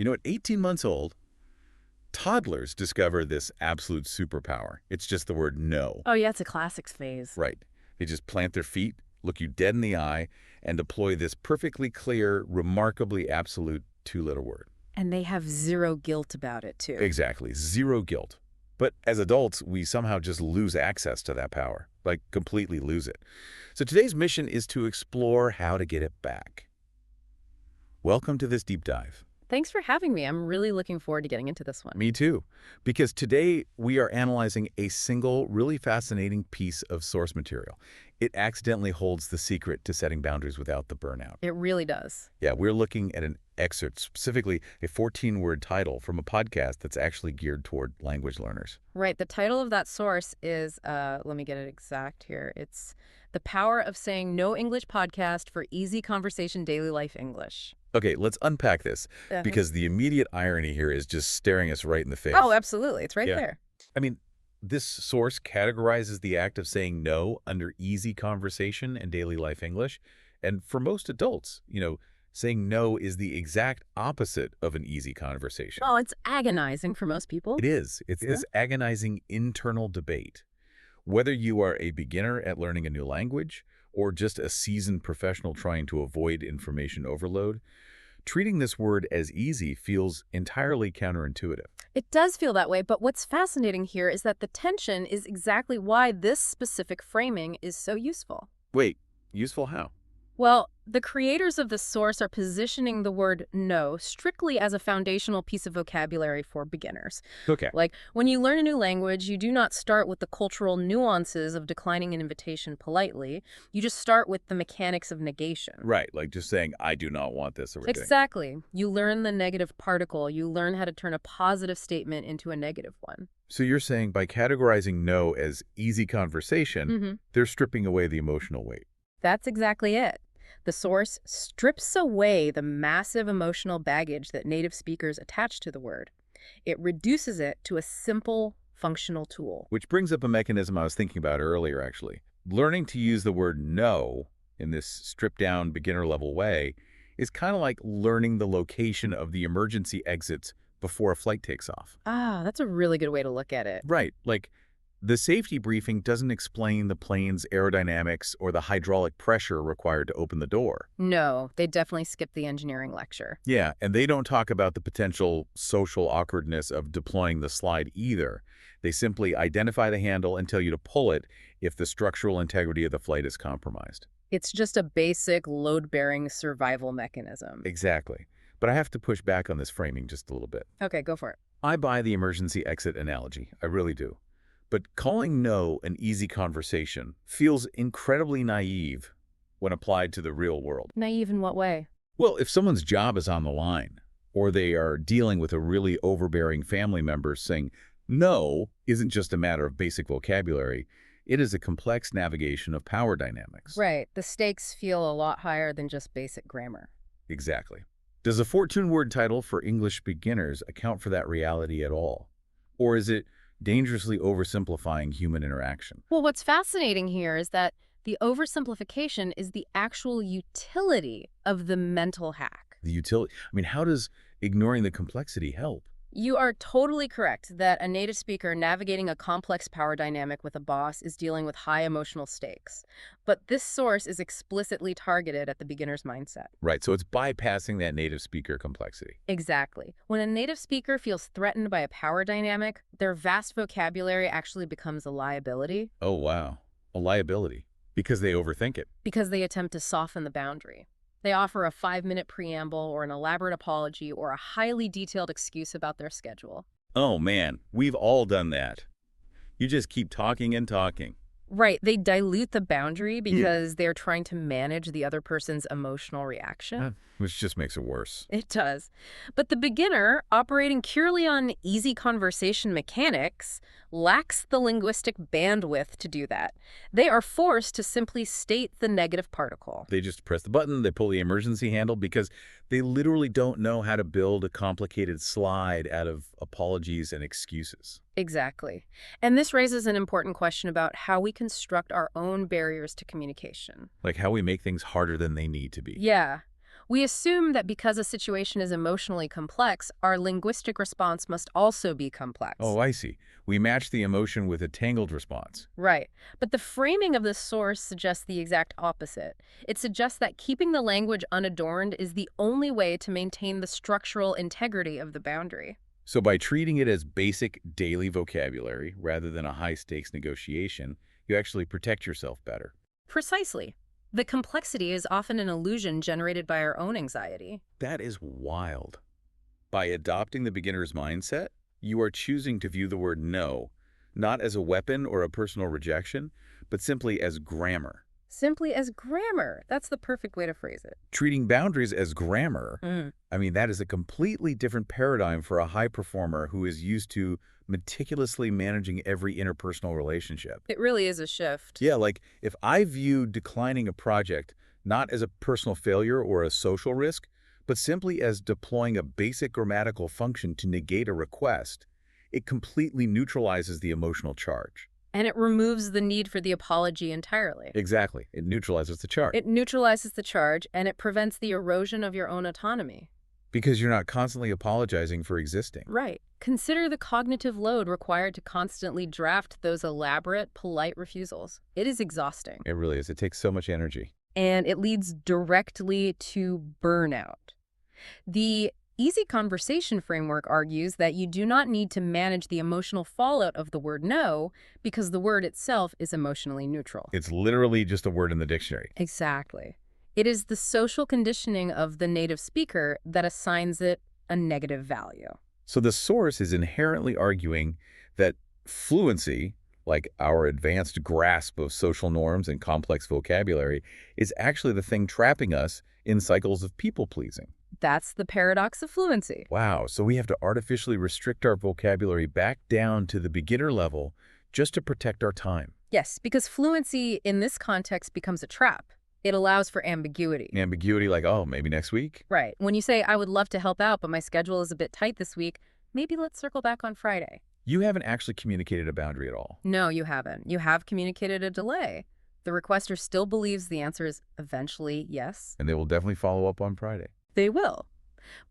At 18 months old, toddlers discover this absolute superpower. It's just the word no. Oh, yeah, it's a classics phase. Right. They just plant their feet, look you dead in the eye, and deploy this perfectly clear, remarkably absolute two-letter word. And they have zero guilt about it, too. Exactly. Zero guilt. But as adults, we somehow just lose access to that power, like completely lose it. So today's mission is to explore how to get it back. Welcome to this deep dive. Thanks for having me. I'm really looking forward to getting into this one. Me too. Because today we are analyzing a single, really fascinating piece of source material. It accidentally holds the secret to setting boundaries without the burnout. It really does. Yeah, we're looking at an excerpt, specifically a 14-word title from a podcast that's actually geared toward language learners. Right. The title of that source is, let me get it exact here. It's The Power of Saying No English Podcast for Easy Conversation Daily Life English. Okay, let's unpack this, because the immediate irony here is just staring us right in the face. Oh, absolutely. It's right there. I mean, this source categorizes the act of saying no under easy conversation and daily life English. And for most adults, saying no is the exact opposite of an easy conversation. Oh, it's agonizing for most people. It is. It's this agonizing internal debate. Whether you are a beginner at learning a new language or just a seasoned professional trying to avoid information overload, treating this word as easy feels entirely counterintuitive. It does feel that way, but what's fascinating here is that the tension is exactly why this specific framing is so useful. Wait, useful how? Well, the creators of the source are positioning the word no strictly as a foundational piece of vocabulary for beginners. Okay. Like, when you learn a new language, you do not start with the cultural nuances of declining an invitation politely. You just start with the mechanics of negation. Right, like just saying, I do not want this or anything. Exactly. You learn the negative particle. You learn how to turn a positive statement into a negative one. So you're saying by categorizing no as easy conversation, they're stripping away the emotional weight. That's exactly it. The source strips away the massive emotional baggage that native speakers attach to the word. It reduces it to a simple, functional tool. Which brings up a mechanism I was thinking about earlier, actually. Learning to use the word no in this stripped-down, beginner-level way is kind of like learning the location of the emergency exits before a flight takes off. Ah, that's a really good way to look at it. Right, like the safety briefing doesn't explain the plane's aerodynamics or the hydraulic pressure required to open the door. No, they definitely skipped the engineering lecture. Yeah, and they don't talk about the potential social awkwardness of deploying the slide either. They simply identify the handle and tell you to pull it if the structural integrity of the flight is compromised. It's just a basic load-bearing survival mechanism. Exactly. But I have to push back on this framing just a little bit. Okay, go for it. I buy the emergency exit analogy. I really do. But calling no an easy conversation feels incredibly naive when applied to the real world. Naive in what way? Well, if someone's job is on the line, or they are dealing with a really overbearing family member, saying no isn't just a matter of basic vocabulary, it is a complex navigation of power dynamics. Right. The stakes feel a lot higher than just basic grammar. Exactly. Does a 14-word title for English beginners account for that reality at all? Or is it dangerously oversimplifying human interaction? Well, what's fascinating here is that the oversimplification is the actual utility of the mental hack. The utility. I mean, how does ignoring the complexity help? You are totally correct that a native speaker navigating a complex power dynamic with a boss is dealing with high emotional stakes. But this source is explicitly targeted at the beginner's mindset. Right, so it's bypassing that native speaker complexity. Exactly. When a native speaker feels threatened by a power dynamic, their vast vocabulary actually becomes a liability. Oh, wow. A liability. Because they overthink it. Because they attempt to soften the boundary. They offer a 5-minute preamble or an elaborate apology or a highly detailed excuse about their schedule. Oh, man, we've all done that. You just keep talking and talking. Right. They dilute the boundary because they're trying to manage the other person's emotional reaction. Which just makes it worse. It does. But the beginner, operating purely on easy conversation mechanics, lacks the linguistic bandwidth to do that. They are forced to simply state the negative particle. They just press the button, they pull the emergency handle because they literally don't know how to build a complicated slide out of apologies and excuses. Exactly. And this raises an important question about how we construct our own barriers to communication. Like how we make things harder than they need to be. Yeah. We assume that because a situation is emotionally complex, our linguistic response must also be complex. Oh, I see. We match the emotion with a tangled response. Right. But the framing of the source suggests the exact opposite. It suggests that keeping the language unadorned is the only way to maintain the structural integrity of the boundary. So by treating it as basic daily vocabulary rather than a high-stakes negotiation, you actually protect yourself better. Precisely. The complexity is often an illusion generated by our own anxiety. That is wild. By adopting the beginner's mindset, you are choosing to view the word no, not as a weapon or a personal rejection, but simply as grammar. Simply as grammar. That's the perfect way to phrase it. Treating boundaries as grammar, I mean, that is a completely different paradigm for a high performer who is used to meticulously managing every interpersonal relationship. It really is a shift. Yeah, like if I view declining a project not as a personal failure or a social risk, but simply as deploying a basic grammatical function to negate a request, it completely neutralizes the emotional charge. And it removes the need for the apology entirely. Exactly. It neutralizes the charge. It neutralizes the charge, and it prevents the erosion of your own autonomy. Because you're not constantly apologizing for existing. Right. Consider the cognitive load required to constantly draft those elaborate, polite refusals. It is exhausting. It really is. It takes so much energy. And it leads directly to burnout. The Easy Conversation framework argues that you do not need to manage the emotional fallout of the word no because the word itself is emotionally neutral. It's literally just a word in the dictionary. Exactly. It is the social conditioning of the native speaker that assigns it a negative value. So the source is inherently arguing that fluency, like our advanced grasp of social norms and complex vocabulary, is actually the thing trapping us in cycles of people-pleasing. That's the paradox of fluency. Wow, so we have to artificially restrict our vocabulary back down to the beginner level just to protect our time. Yes, because fluency in this context becomes a trap. It allows for ambiguity. Ambiguity like, oh, maybe next week? Right. When you say, I would love to help out, but my schedule is a bit tight this week, maybe let's circle back on Friday. You haven't actually communicated a boundary at all. No, you haven't. You have communicated a delay. The requester still believes the answer is eventually yes. And they will definitely follow up on Friday. They will.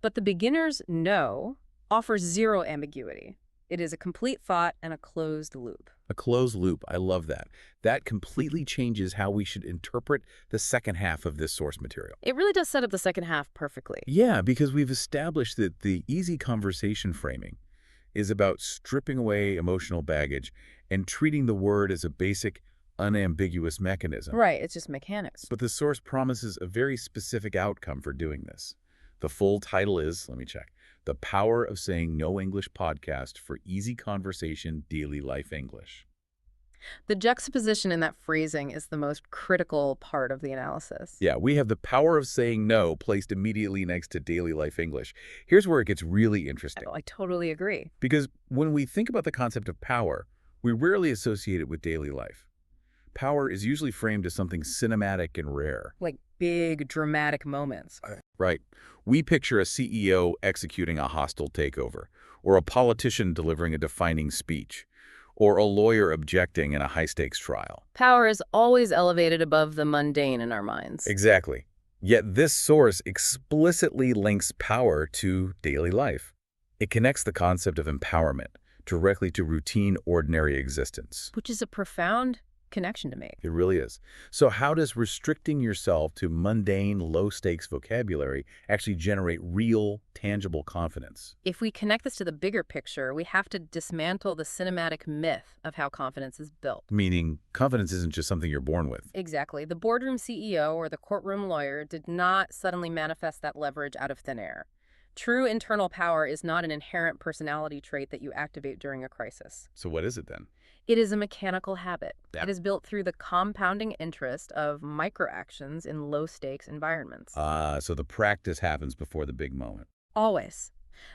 But the beginner's no offers zero ambiguity. It is a complete thought and a closed loop. A closed loop. I love that. That completely changes how we should interpret the second half of this source material. It really does set up the second half perfectly. Yeah, because we've established that the easy conversation framing is about stripping away emotional baggage and treating the word as a basic, unambiguous mechanism. Right, it's just mechanics. But the source promises a very specific outcome for doing this. The full title is, let me check, The Power of Saying No English Podcast for Easy Conversation Daily Life English. The juxtaposition in that phrasing is the most critical part of the analysis. Yeah, we have the power of saying no placed immediately next to daily life English. Here's where it gets really interesting. I totally agree. Because when we think about the concept of power, we rarely associate it with daily life. Power is usually framed as something cinematic and rare. Like big, dramatic moments. Right. We picture a CEO executing a hostile takeover, or a politician delivering a defining speech, or a lawyer objecting in a high-stakes trial. Power is always elevated above the mundane in our minds. Exactly. Yet this source explicitly links power to daily life. It connects the concept of empowerment directly to routine, ordinary existence. Which is a profound connection to make. It really is. So how does restricting yourself to mundane, low-stakes vocabulary actually generate real, tangible confidence? If we connect this to the bigger picture, we have to dismantle the cinematic myth of how confidence is built. Meaning, confidence isn't just something you're born with. Exactly. The boardroom CEO or the courtroom lawyer did not suddenly manifest that leverage out of thin air. True internal power is not an inherent personality trait that you activate during a crisis. So what is it then? It is a mechanical habit. Yeah. It is built through the compounding interest of microactions in low-stakes environments. So the practice happens before the big moment. Always.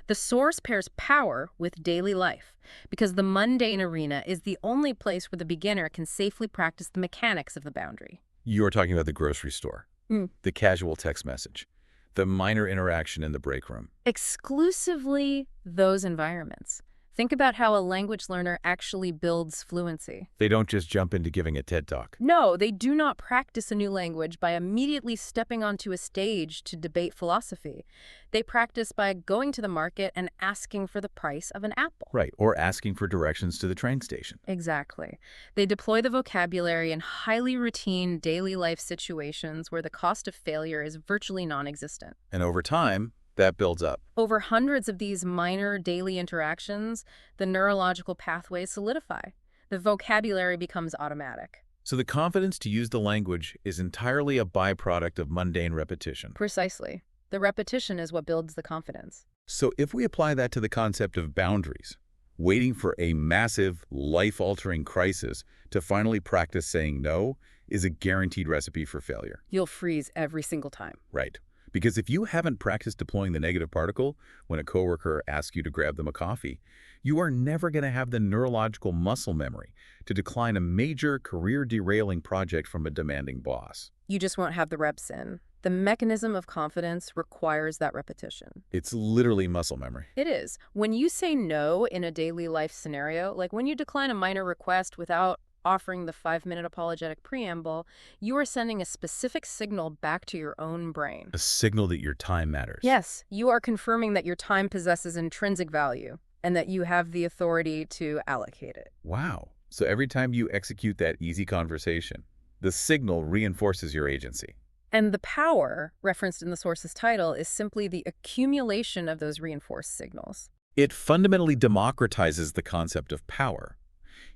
The source pairs power with daily life because the mundane arena is the only place where the beginner can safely practice the mechanics of the boundary. You're talking about the grocery store, the casual text message, the minor interaction in the break room. Exclusively those environments. Think about how a language learner actually builds fluency. They don't just jump into giving a TED Talk. No, they do not practice a new language by immediately stepping onto a stage to debate philosophy. They practice by going to the market and asking for the price of an apple. Right, or asking for directions to the train station. Exactly. They deploy the vocabulary in highly routine daily life situations where the cost of failure is virtually non-existent. And over time, that builds up. Over hundreds of these minor daily interactions, the neurological pathways solidify. The vocabulary becomes automatic. So the confidence to use the language is entirely a byproduct of mundane repetition. Precisely. The repetition is what builds the confidence. So if we apply that to the concept of boundaries, waiting for a massive, life-altering crisis to finally practice saying no is a guaranteed recipe for failure. You'll freeze every single time. Right. Because if you haven't practiced deploying the negative particle when a coworker asks you to grab them a coffee, you are never going to have the neurological muscle memory to decline a major career-derailing project from a demanding boss. You just won't have the reps in. The mechanism of confidence requires that repetition. It's literally muscle memory. It is. When you say no in a daily life scenario, like when you decline a minor request without offering the 5-minute apologetic preamble, you are sending a specific signal back to your own brain. A signal that your time matters. Yes, you are confirming that your time possesses intrinsic value and that you have the authority to allocate it. Wow. So every time you execute that easy conversation, the signal reinforces your agency. And the power, referenced in the source's title, is simply the accumulation of those reinforced signals. It fundamentally democratizes the concept of power.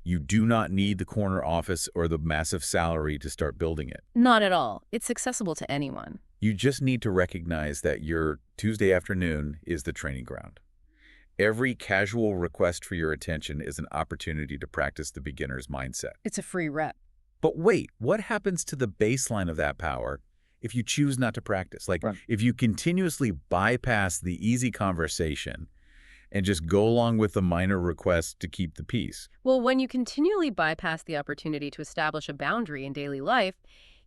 You do not need the corner office or the massive salary to start building it. Not at all. It's accessible to anyone. You just need to recognize that your Tuesday afternoon is the training ground. Every casual request for your attention is an opportunity to practice the beginner's mindset. It's a free rep. But wait, what happens to the baseline of that power if you choose not to practice? Like, Right. if you continuously bypass the easy conversation and just go along with the minor requests to keep the peace. Well, when you continually bypass the opportunity to establish a boundary in daily life,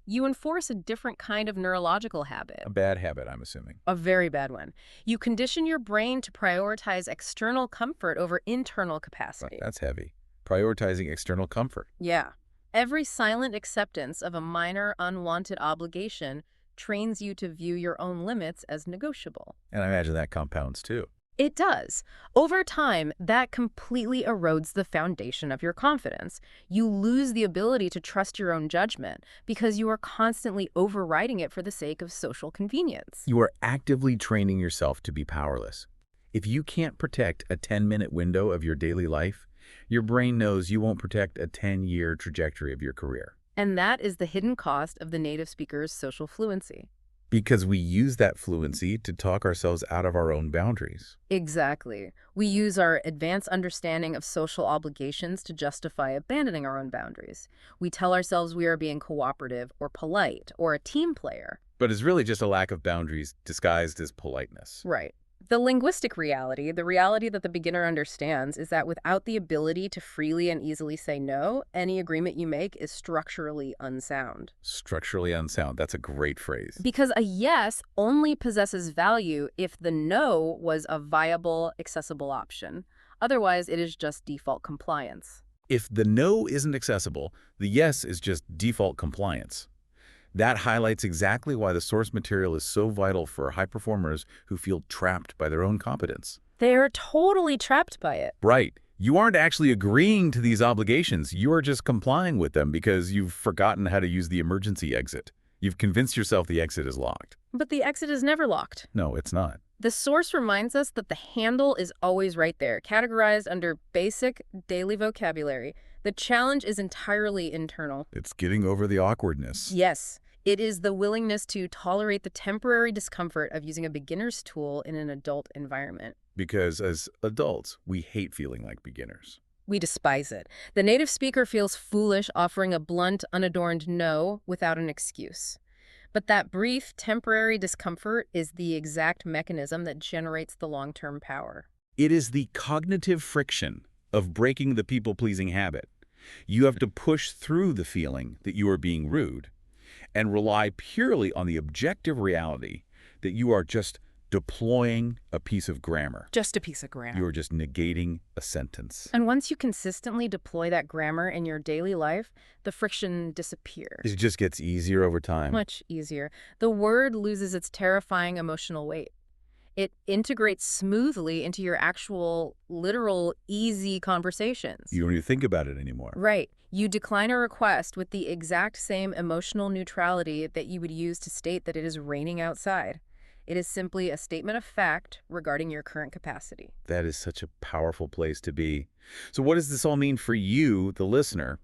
you enforce a different kind of neurological habit. A bad habit, I'm assuming. A very bad one. You condition your brain to prioritize external comfort over internal capacity. That's heavy. Prioritizing external comfort. Yeah. Every silent acceptance of a minor, unwanted obligation trains you to view your own limits as negotiable. And I imagine that compounds too. It does. Over time, that completely erodes the foundation of your confidence. You lose the ability to trust your own judgment because you are constantly overriding it for the sake of social convenience. You are actively training yourself to be powerless. If you can't protect a 10-minute window of your daily life, your brain knows you won't protect a 10-year trajectory of your career. And that is the hidden cost of the native speaker's social fluency. Because we use that fluency to talk ourselves out of our own boundaries. Exactly. We use our advanced understanding of social obligations to justify abandoning our own boundaries. We tell ourselves we are being cooperative or polite or a team player. But it's really just a lack of boundaries disguised as politeness. Right. The linguistic reality, the reality that the beginner understands, is that without the ability to freely and easily say no, any agreement you make is structurally unsound. Structurally unsound. That's a great phrase. Because a yes only possesses value if the no was a viable, accessible option. Otherwise, it is just default compliance. If the no isn't accessible, the yes is just default compliance. That highlights exactly why the source material is so vital for high performers who feel trapped by their own competence. They're totally trapped by it. Right. You aren't actually agreeing to these obligations. You are just complying with them because you've forgotten how to use the emergency exit. You've convinced yourself the exit is locked. But the exit is never locked. No, it's not. The source reminds us that the handle is always right there, categorized under basic daily vocabulary. The challenge is entirely internal. It's getting over the awkwardness. Yes, it is the willingness to tolerate the temporary discomfort of using a beginner's tool in an adult environment. Because as adults, we hate feeling like beginners. We despise it. The native speaker feels foolish offering a blunt, unadorned no without an excuse. But that brief, temporary discomfort is the exact mechanism that generates the long-term power. It is the cognitive friction of breaking the people-pleasing habit. You have to push through the feeling that you are being rude and rely purely on the objective reality that you are just deploying a piece of grammar. Just a piece of grammar. You're just negating a sentence. And once you consistently deploy that grammar in your daily life, the friction disappears. It just gets easier over time. Much easier. The word loses its terrifying emotional weight. It integrates smoothly into your actual, literal, easy conversations. You don't even think about it anymore. Right. You decline a request with the exact same emotional neutrality that you would use to state that it is raining outside. It is simply a statement of fact regarding your current capacity. That is such a powerful place to be. So what does this all mean for you, the listener,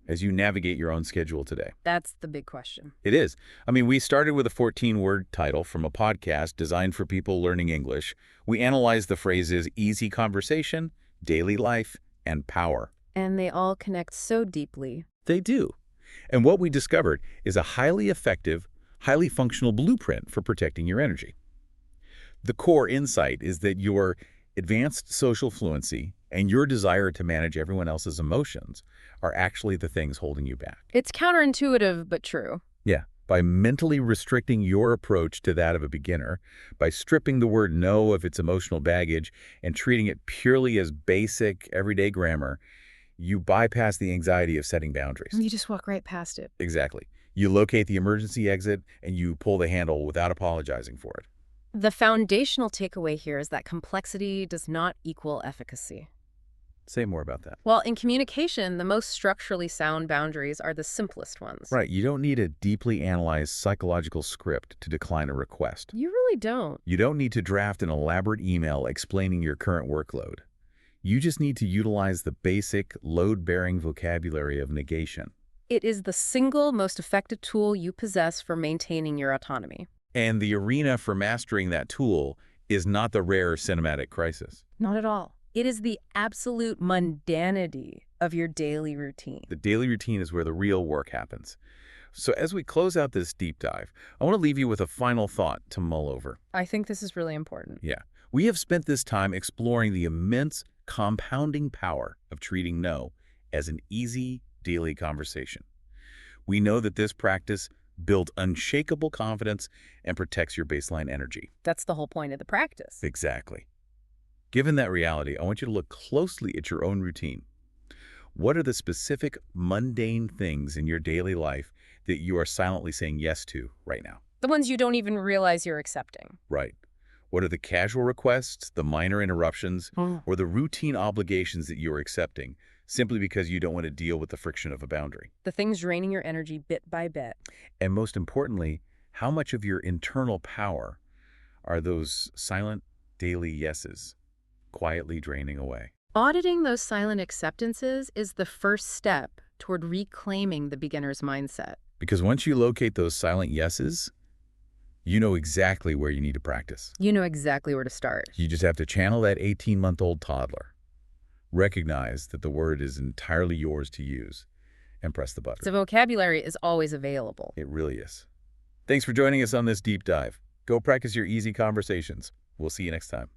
as you navigate your own schedule today? That's the big question. It is. I mean, we started with a 14-word title from a podcast designed for people learning English. We analyzed the phrases easy conversation, daily life, and power. And they all connect so deeply. They do. And what we discovered is a highly effective, highly functional blueprint for protecting your energy. The core insight is that your advanced social fluency and your desire to manage everyone else's emotions are actually the things holding you back. It's counterintuitive, but true. Yeah. By mentally restricting your approach to that of a beginner, by stripping the word no of its emotional baggage and treating it purely as basic, everyday grammar, you bypass the anxiety of setting boundaries. You just walk right past it. Exactly. You locate the emergency exit and you pull the handle without apologizing for it. The foundational takeaway here is that complexity does not equal efficacy. Say more about that. Well, in communication, the most structurally sound boundaries are the simplest ones. Right. You don't need a deeply analyzed psychological script to decline a request. You really don't. You don't need to draft an elaborate email explaining your current workload. You just need to utilize the basic, load-bearing vocabulary of negation. It is the single most effective tool you possess for maintaining your autonomy. And the arena for mastering that tool is not the rare cinematic crisis. Not at all. It is the absolute mundanity of your daily routine. The daily routine is where the real work happens. So as we close out this deep dive, I want to leave you with a final thought to mull over. I think this is really important. Yeah. We have spent this time exploring the immense compounding power of treating no as an easy daily conversation. We know that this practice builds unshakable confidence and protects your baseline energy. That's the whole point of the practice. Exactly. Given that reality, I want you to look closely at your own routine. What are the specific mundane things in your daily life that you are silently saying yes to right now? The ones you don't even realize you're accepting. Right. What are the casual requests, the minor interruptions, or the routine obligations that you are accepting simply because you don't want to deal with the friction of a boundary? The things draining your energy bit by bit. And most importantly, how much of your internal power are those silent daily yeses quietly draining away? Auditing those silent acceptances is the first step toward reclaiming the beginner's mindset. Because once you locate those silent yeses, you know exactly where you need to practice. You know exactly where to start. You just have to channel that 18-month-old toddler. Recognize that the word is entirely yours to use and press the button. So vocabulary is always available. It really is. Thanks for joining us on this deep dive. Go practice your easy conversations. We'll see you next time.